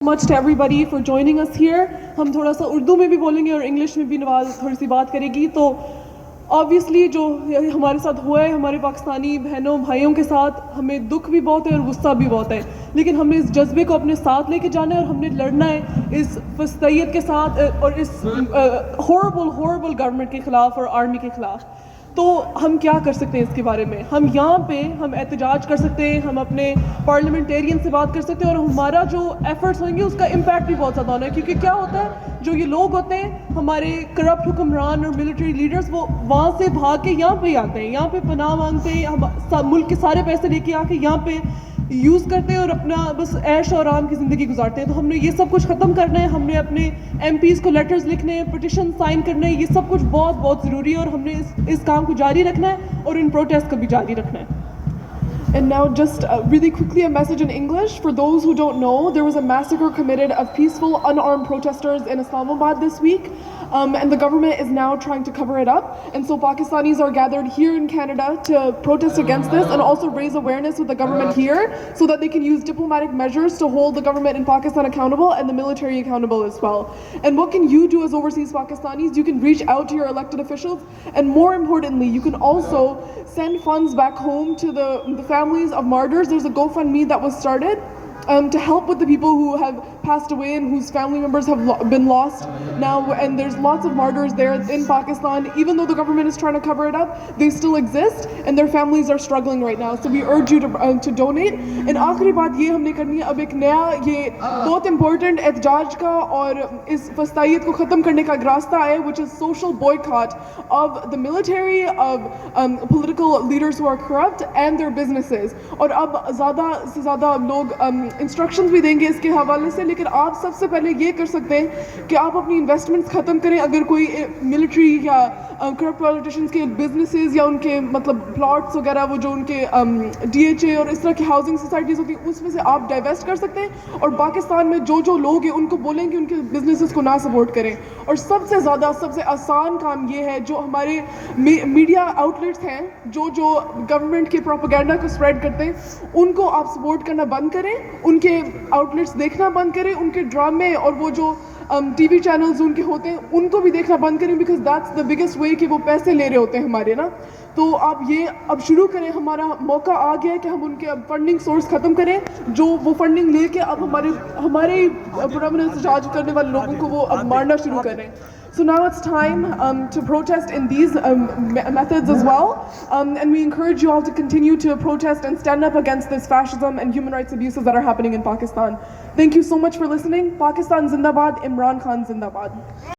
much to everybody for joining us here. ہم تھوڑا سا اردو میں بھی بولیں گے اور انگلش میں بھی نواز تھوڑی سی بات کرے گی. تو obviously جو ہمارے ساتھ ہوا ہے ہمارے پاکستانی بہنوں بھائیوں کے ساتھ, ہمیں دکھ بھی بہت ہے اور غصہ بھی بہت ہے, لیکن ہم نے اس جذبے کو اپنے ساتھ لے کے جانا ہے اور ہم نے لڑنا ہے اس فسطیت کے ساتھ اور اس ہوربل گورنمنٹ کے خلاف اور آرمی کے خلاف. تو ہم کیا کر سکتے ہیں اس کے بارے میں؟ ہم یہاں پہ ہم احتجاج کر سکتے ہیں, ہم اپنے پارلیمنٹیرین سے بات کر سکتے ہیں, اور ہمارا جو ایفرٹس ہوں گے اس کا امپیکٹ بھی بہت زیادہ ہونا ہے. کیونکہ کیا ہوتا ہے, جو یہ لوگ ہوتے ہیں ہمارے کرپٹ حکمران اور ملٹری لیڈرز, وہ وہاں سے بھاگ کے یہاں پہ آتے ہیں, یہاں پہ پناہ مانگتے ہیں, ہم ملک کے سارے پیسے لے کے آ کے یہاں پہ یوز کرتے ہیں اور اپنا بس عیش اور آرام کی زندگی گزارتے ہیں. تو ہم نے یہ سب کچھ ختم کرنا ہے, ہم نے اپنے ایم پیز کو لیٹرز لکھنے ہیں, پٹیشن سائن کرنے ہیں, یہ سب کچھ بہت بہت ضروری ہے, اور ہم نے اس کام کو جاری رکھنا ہے اور ان پروٹیسٹ کو بھی جاری رکھنا ہے. And now just really quickly a message in English. For those who don't know, there was a massacre committed of peaceful unarmed protesters in Islamabad this week. And the government is now trying to cover it up. And so Pakistanis are gathered here in Canada to protest against this and also raise awareness with the government here so that they can use diplomatic measures to hold the government in Pakistan accountable and the military accountable as well. And what can you do as overseas Pakistanis? You can reach out to your elected officials, and more importantly, you can also send funds back home to the families of martyrs. There's a GoFundMe that was started to help with the people who have passed away and whose family members have been lost now, and there's lots of martyrs there in Pakistan. Even though the government is trying to cover it up, they still exist and their families are struggling right now, so we urge you to donate. And آخری بات یہ ہم نے کرنی ہے, اب ایک نیا یہ بہت امپورٹنٹ احتجاج کا اور اس فسطائیت کو ختم کرنے کا ایک راستہ ہے, which is social boycott of the military, of political leaders who are corrupt and their businesses. اور اب زیادہ سے زیادہ لوگ انسٹرکشنز بھی دیں گے اس کے حوالے سے, لیکن آپ سب سے پہلے یہ کر سکتے ہیں کہ آپ اپنی انویسٹمنٹس ختم کریں. اگر کوئی ملٹری یا کرپٹ پالیٹیشینس کے بزنسز یا ان کے مطلب پلاٹس وغیرہ, وہ جو ان کے ڈی ایچ اے اور اس طرح کی ہاؤسنگ سوسائٹیز ہوتی ہیں, اس میں سے آپ ڈائیویسٹ کر سکتے ہیں, اور پاکستان میں جو لوگ ہیں ان کو بولیں کہ ان کے بزنسز کو نہ سپورٹ کریں. اور سب سے زیادہ سب سے آسان کام یہ ہے, جو ہمارے میڈیا آؤٹلیٹس ہیں جو گورنمنٹ کے پروپیگنڈا کو اسپریڈ کرتے ہیں, ان کو آپ سپورٹ کرنا بند کریں, ان کے آؤٹلیٹس دیکھنا بند کریں, ان کے ڈرامے اور وہ جو ٹی وی چینلز ان کے ہوتے ہیں ان کو بھی دیکھنا بند کریں, بیکاز دیٹس دا بگیسٹ وے کہ وہ پیسے لے رہے ہوتے ہیں ہمارے نا. تو آپ یہ اب شروع کریں, ہمارا موقع آ گیا ہے کہ ہم ان کے اب فنڈنگ سورس ختم کریں, جو وہ فنڈنگ لے کے اب ہمارے پرامن احتجاج کرنے والے لوگوں کو وہ اب مارنا شروع کریں. So now it's time to protest in these methods as well, and we encourage you all to continue to protest and stand up against this fascism and human rights abuses that are happening in Pakistan. Thank you so much for listening. Pakistan Zindabad, Imran Khan Zindabad.